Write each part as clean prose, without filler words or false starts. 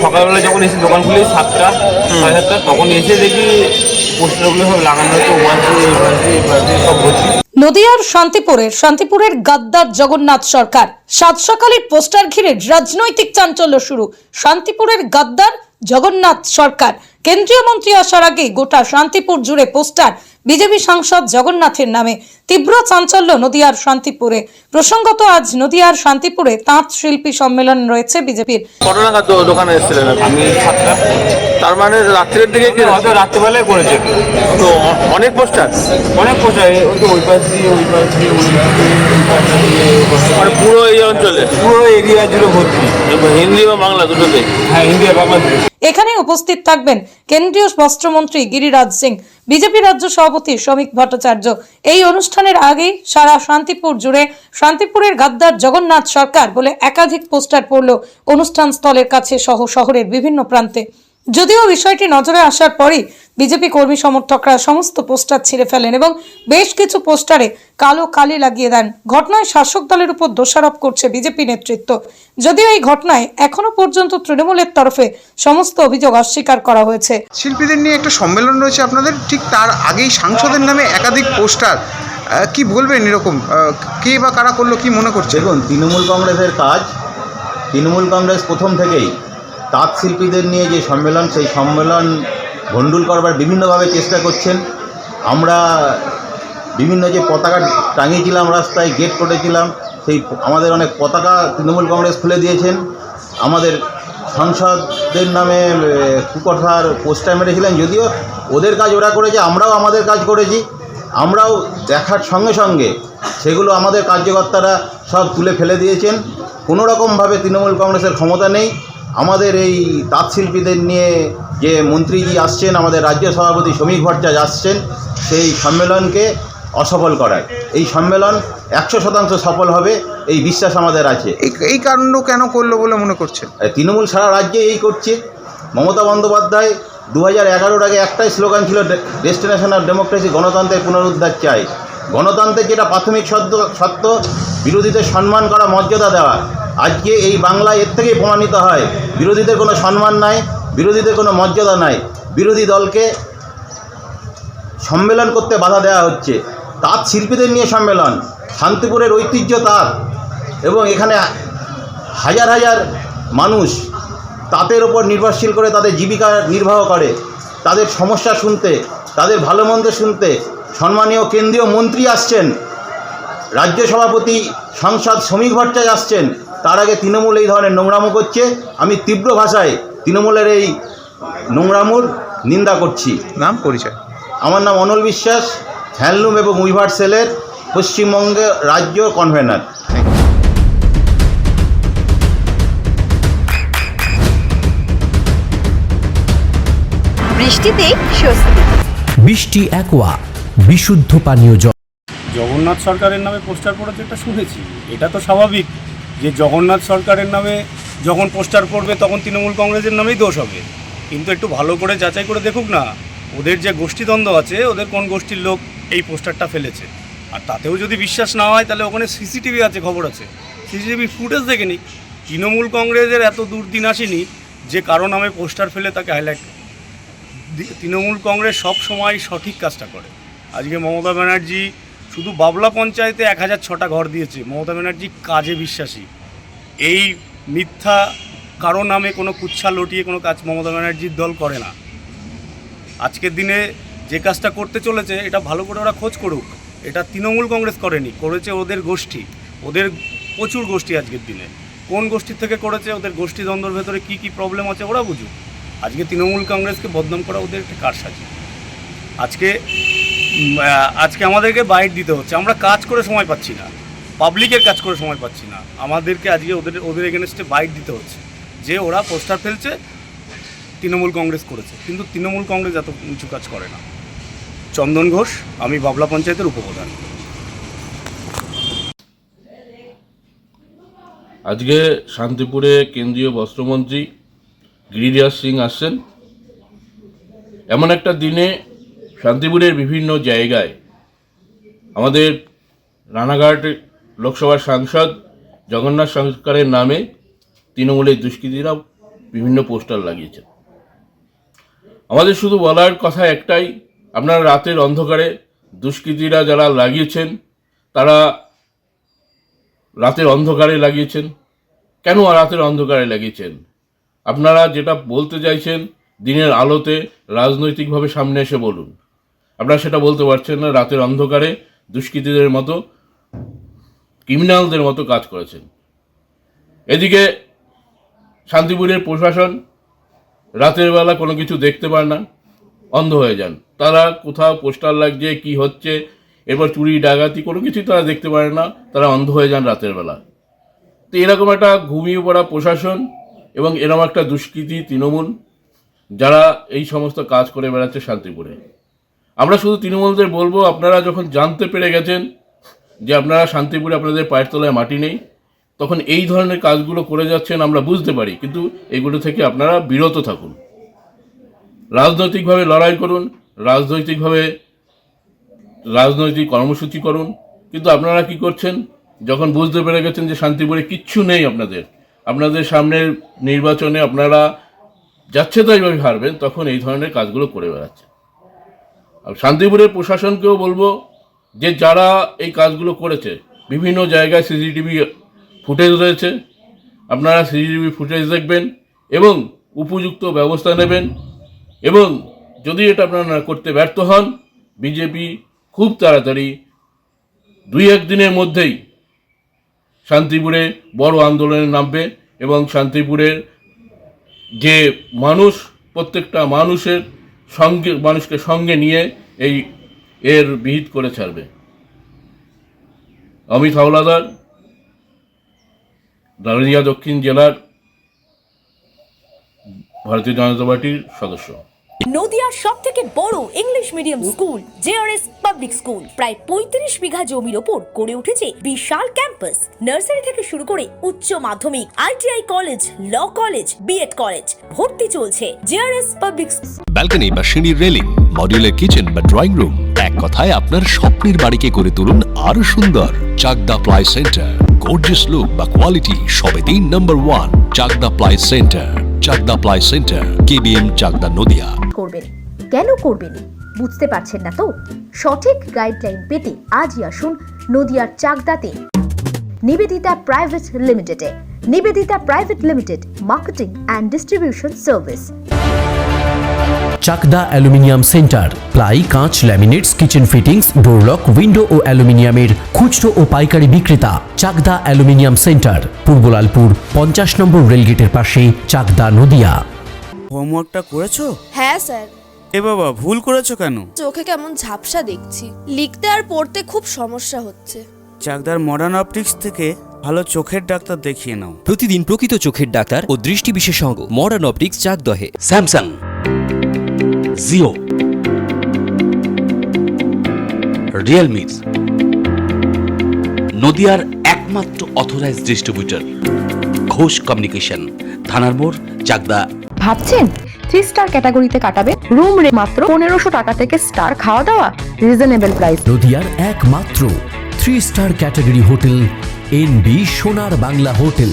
সকালবেলা যখন এসে দোকান খুলি 7টা 7:30 তখন এসে দেখি পোস্টারগুলো সব লাগানো হচ্ছে, ওয়ান সব ভর্তি। নদিয়ার শান্তিপুরের গাদ্দার জগন্নাথ সরকার। সাত সকালে পোস্টার ঘিরে রাজনৈতিক চাঞ্চল্য শুরু। শান্তিপুরের গাদ্দার জগন্নাথ সরকার। কেন্দ্রীয় মন্ত্রী আসার আগে গোটা শান্তিপুর জুড়ে পোস্টার বিজেপি সাংসদ জগন্নাথের নামে। তীব্র চাঞ্চল্য নদিয়ার শান্তিপুরে। প্রসঙ্গত আজ নদিয়ার শান্তিপুরে তাঁত শিল্পী সম্মেলন রয়েছে বিজেপির। কত নাগাদ দোকানে এসেছিলেন? আমি 7টা। তার মানে রাত্রের দিকে কি হয়তো রাত্রিবেলায় করেছে। তো অনেক পোস্টার ওই পাশ দিয়ে ওই পাশ দিয়ে ওই পাশ দিয়ে ওই পাশ দিয়ে মানে পুরো এই অঞ্চলে পুরো এরিয়া জুড়ে ভর্তি। হিন্দি বা বাংলা দুটোতে? হ্যাঁ, হিন্দি আর বাংলা। এখানে উপস্থিত থাকবেন কেন্দ্রীয় বস্ত্রমন্ত্রী গিরিরাজ সিং, বিজেপি রাজ্য সভাপতি শ্রমিক ভট্টাচার্য। এই অনুষ্ঠানের আগে সারা শান্তিপুর জুড়ে শান্তিপুরের গাদ্দার জগন্নাথ সরকার বলে একাধিক পোস্টার পড়ল অনুষ্ঠান স্থলের কাছে সহ শহরের বিভিন্ন প্রান্তে। যদিও বিষয়টি নজরে আসার পরই বিজেপি কর্মী সমর্থকরা সমস্ত পোস্টার ছিঁড়ে ফেলেন এবং বেশ কিছু পোস্টারে কালো কালি লাগিয়ে দেন। ঘটনায় শাসক দলের উপর দোষারোপ করছে বিজেপি নেতৃত্ব। যদিও এই ঘটনায় এখনো পর্যন্ত তৃণমূলের তরফে সমস্ত অভিযোগ অস্বীকার করা হয়েছে। শিল্পীদের নিয়ে একটা সম্মেলন রয়েছে আপনাদের, ঠিক তার আগেই সাংসদের নামে একাধিক পোস্টার, কি বলবেন এরকম? কে বা কারা করলো, কি মনে করছে? দেখুন, তৃণমূল কংগ্রেসের কাজ, তৃণমূল কংগ্রেস প্রথম থেকেই তাঁত শিল্পীদের নিয়ে যে সম্মেলন, সেই সম্মেলন ভণ্ডুল করবার বিভিন্নভাবে চেষ্টা করছেন। আমরা বিভিন্ন যে পতাকা টাঙিয়েছিলাম, রাস্তায় গেট করেছিলাম, সেই আমাদের অনেক পতাকা তৃণমূল কংগ্রেস খুলে দিয়েছেন। আমাদের সাংসদদের নামে কুকথার পোস্টার মেরেছিলেন। যদিও ওদের কাজ ওরা করেছে, আমরাও আমাদের কাজ করেছি। আমরাও দেখার সঙ্গে সঙ্গে সেগুলো আমাদের কার্যকর্তারা সব তুলে ফেলে দিয়েছেন। কোনো রকমভাবে তৃণমূল কংগ্রেসের ক্ষমতা নেই আমাদের এই তাঁত শিল্পীদের নিয়ে। যে মন্ত্রীজি আসছেন, আমাদের রাজ্য সভাপতি শ্রমিক ভট্টাচার্য আসছেন সেই সম্মেলনকে অসফল করায়। এই সম্মেলন 100% সফল হবে, এই বিশ্বাস আমাদের আছে। এই কাণ্ড কেন করলো বলে মনে করছে? তৃণমূল সারা রাজ্যে এই করছে। মমতা বন্দ্যোপাধ্যায় 2011-র আগে একটাই স্লোগান ছিল, ডেস্টিনেশন অফ ডেমোক্রেসি, গণতন্ত্রের পুনরুদ্ধার চাই। গণতন্ত্রের যেটা প্রাথমিক সত্য, বিরোধীদের সম্মান করা, মর্যাদা দেওয়া। আজকে এই বাংলায় এর থেকেই প্রমাণিত হয় বিরোধীদের কোনো সম্মান নাই, বিরোধীদের কোনো মর্যাদা নাই। বিরোধী দলকে সম্মেলন করতে বাধা দেওয়া হচ্ছে। তাঁত শিল্পীদের নিয়ে সম্মেলন, শান্তিপুরের ঐতিহ্য তাঁত, এবং এখানে হাজার হাজার মানুষ তাঁতের ওপর নির্ভরশীল করে তাদের জীবিকা নির্বাহ করে। তাদের সমস্যা শুনতে, তাদের ভালো মন্দ শুনতে সম্মানীয় কেন্দ্রীয় মন্ত্রী আসছেন, রাজ্য সভাপতি সাংসদ শ্রমিক ভট্টাচার্য আসছেন। তার আগে তৃণমূল এই ধরনের নোংরামো করছে। আমি তীব্র ভাষায় তৃণমূলের এই নোংরামোর নিন্দা করছি। নাম পরিচয়? আমার নাম অনল বিশ্বাস, হ্যান্ডলুম এবং উইভার সেলের পশ্চিমবঙ্গে রাজ্য কনভেনার। বৃষ্টিতে স্বস্তি। বৃষ্টি অ্যাকোয়া, বিশুদ্ধ পানীয় জল। জগন্নাথ সরকারের নামে পোস্টার পড়েছে, এটা শুনেছি। এটা তো স্বাভাবিক যে জগন্নাথ সরকারের নামে যখন পোস্টার পড়বে তখন তৃণমূল কংগ্রেসের নামেই দোষ হবে। কিন্তু একটু ভালো করে যাচাই করে দেখুক না ওদের যে গোষ্ঠীদ্বন্দ্ব আছে, ওদের কোন গোষ্ঠীর লোক এই পোস্টারটা ফেলেছে। আর তাতেও যদি বিশ্বাস না হয় তাহলে ওখানে সিসিটিভি আছে, খবর আছে, সিসিটিভি ফুটেজ দেখে নিক। তৃণমূল কংগ্রেসের এত দুর্দিন আসেনি যে কারো নামে পোস্টার ফেলে তাকে হাইলাইট। তৃণমূল কংগ্রেস সব সময় সঠিক কাজটা করে। আজকে মমতা ব্যানার্জি শুধু বাবলা পঞ্চায়েতে 1006টা ঘর দিয়েছে। মমতা ব্যানার্জি কাজে বিশ্বাসী। এই মিথ্যা কারো নামে কোনো কুচ্ছা লটিয়ে কোনো কাজ মমতা ব্যানার্জির দল করে না। আজকের দিনে যে কাজটা করতে চলেছে এটা ভালো করে ওরা খোঁজ করুক। এটা তৃণমূল কংগ্রেস করেনি, করেছে ওদের গোষ্ঠী। ওদের প্রচুর গোষ্ঠী আজকের দিনে। কোন গোষ্ঠীর থেকে করেছে, ওদের গোষ্ঠী দ্বন্দ্বের ভেতরে কী কী প্রবলেম আছে ওরা বুঝুক। আজকে তৃণমূল কংগ্রেসকে বদনাম করা ওদের একটা কারসাজি। আজকে আমাদেরকে বাইট দিতে হচ্ছে। আমরা কাজ করে সময় পাচ্ছি না, পাবলিকের কাজ করে সময় পাচ্ছি না। আমাদেরকে আজকে ওদের এগেনস্টে বাইট দিতে হচ্ছে যে ওরা পোস্টার ফেলছে, তৃণমূল কংগ্রেস করেছে। কিন্তু তৃণমূল কংগ্রেস এত উঁচু কাজ করে না। চন্দন ঘোষ, আমি বাবলা পঞ্চায়েতের উপপ্রধান। আজকে শান্তিপুরে কেন্দ্রীয় বস্ত্রমন্ত্রী গিরিরাজ সিং আসছেন। এমন একটা দিনে শান্তিপুরের বিভিন্ন জায়গায় আমাদের রানাঘাট লোকসভার সাংসদ জগন্নাথ সরকারের নামে তৃণমূলের দুষ্কৃতীরা বিভিন্ন পোস্টার লাগিয়েছেন। আমাদের শুধু বলার কথা একটাই, আপনারা রাতের অন্ধকারে দুষ্কৃতীরা যারা লাগিয়েছেন তারা রাতের অন্ধকারে লাগিয়েছেন। কেন রাতের অন্ধকারে লাগিয়েছেন? আপনারা যেটা বলতে চাইছেন দিনের আলোতে রাজনৈতিকভাবে সামনে এসে বলুন। আপনারা সেটা বলতে পারছেন না, রাতের অন্ধকারে দুষ্কৃতীদের মতো, ক্রিমিনালদের মতো কাজ করেছেন। এদিকে শান্তিপুরের প্রশাসন রাতের বেলা কোনো কিছু দেখতে পায় না, অন্ধ হয়ে যান। তারা কোথাও পোস্টার লাগছে, কি হচ্ছে, এরপর চুরি ডাকাতি কোনো কিছুই তারা দেখতে পারে না, তারা অন্ধ হয়ে যান রাতের বেলা। তো এরকম একটা ঘুমিয়ে পড়া প্রশাসন এবং এরকম একটা দুষ্কৃতী তৃণমূল যারা এই সমস্ত কাজ করে বেড়াচ্ছে শান্তিপুরে। আমরা শুধু তৃণমূলদের বলবো, আপনারা যখন জানতে পেরে গেছেন যে আপনারা শান্তিপুরে আপনাদের পায়ের তলায় মাটি নেই, তখন এই ধরনের কাজগুলো করে যাচ্ছেন আমরা বুঝতে পারি, কিন্তু এগুলো থেকে আপনারা বিরত থাকুন। রাজনৈতিকভাবে লড়াই করুন, রাজনৈতিক কর্মসূচি করুন, কিন্তু আপনারা কি করছেন? যখন বুঝতে পেরে গেছেন যে শান্তিপুরে কিচ্ছু নেই আপনাদের সামনের নির্বাচনে আপনারা যাচ্ছে তাইভাবে হারবেন, তখন এই ধরনের কাজগুলো করে বেড়াচ্ছে। আর শান্তিপুরের প্রশাসনকেও বলবো যে যারা এই কাজগুলো করেছে, বিভিন্ন জায়গায় সিসিটিভি ফুটেজ রয়েছে, আপনারা সিসিটিভি ফুটেজ দেখবেন এবং উপযুক্ত ব্যবস্থা নেবেন। এবং যদি এটা আপনারা করতে ব্যর্থ হন, বিজেপি খুব তাড়াতাড়ি 2-1 দিনের মধ্যেই শান্তিপুরে বড় আন্দোলনে নামবে এবং শান্তিপুরের যে মানুষ, প্রত্যেকটা মানুষকে সঙ্গে নিয়ে এর বিহিত করে ছাড়বে। অমিত হাওলাদার, নদিয়া দক্ষিণ জেলার ভারতীয় জনতা পার্টির সদস্য। নদিয়ার সবথেকে বড় English medium school JRS public school প্রায় 35 বিঘা জমির ওপর গড়ে উঠেছে বিশাল ক্যাম্পাস। নার্সারি থেকে শুরু করে উচ্চ মাধ্যমিক, ITI college, law college, BEd college, ভর্তি চলছে। জেআরএস পাবলিক ব্যালকনি বা সিঁড়ির রেলিং, মডিউলার কিচেন বা ড্রয়িং রুম, এক কথায় আপনার স্বপ্নের বাড়িকে করে তুলুন আরো সুন্দর। Chakdah ply centre, gorgeous look বা কোয়ালিটি সবেতেই number 1। Chakdah ply centre, Chakdah ply centre, KBM, Chakdah, Nadia. করবেন কেন করবেন বুঝতে পারছেন না তো? সঠিক গাইডলাইন পেতে আজই আসুন নদিয়ার চাকদাতে নিবেদিতা প্রাইভেট লিমিটেডে। Nivedita private limited, marketing and distribution service. Chakdah aluminium centre, ply, কাঁচ, laminates, kitchen fittings, door lock, window ও অ্যালুমিনিয়ামের খুচরো ও পাইকারি বিক্রেতা। চাকদা অ্যালুমিনিয়াম সেন্টার, পূর্বলালপুর 50 নম্বর রেলগেটের পাশে, চাকদা, নদিয়া। হোমওয়ার্কটা করেছো? হ্যাঁ স্যার। এ বাবা, ভুল করেছো কেন? চোখে কেমন ঝাপসা দেখছি, লিখতে আর পড়তে খুব সমস্যা হচ্ছে। চাকদার মডার্ন অপটিক্স থেকে ভালো চোখের ডাক্তার দেখিয়ে নাও। প্রতিদিন প্রকৃত চোখের ডাক্তার ও দৃষ্টি বিশেষজ্ঞ মডার্ন অপটিক্স, চাকদহে। স্যামসাং, জিও, রিয়েলমি, নদিয়ার একমাত্র অথরাইজড ডিস্ট্রিবিউটর ঘোষ কমিউনিকেশন, থানার মোড়, চাকদা। ভাবছেন 3 স্টার ক্যাটাগরিতে কাটাবে? রুম রে মাত্র 1500 টাকা থেকে স্টার, খাওয়া দাওয়া রিজনেবল প্রাইস। নদিয়ার একমাত্র 3 স্টার ক্যাটাগরি হোটেল এনবি সোনার বাংলা হোটেল,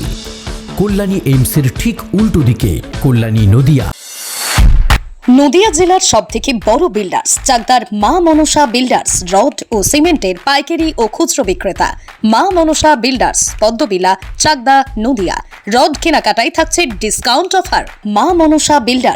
কল্যাণী এইমসের ঠিক উল্টো দিকে, কল্যাণী, নদিয়া। নদিয়া জেলার সবথেকে বড় বিল্ডার্স চাকদার মা মনসা বিল্ডার্স, রড ও সিমেন্টের পাইকারি ও খুচরো বিক্রেতা। মা মনসা বিল্ডার্স, পদ্মবিলা, চাকদা, নদিয়া। রড কেনাকাটায় থাকছে ডিসকাউন্ট অফার। মা মনসা বিল্ডার্স,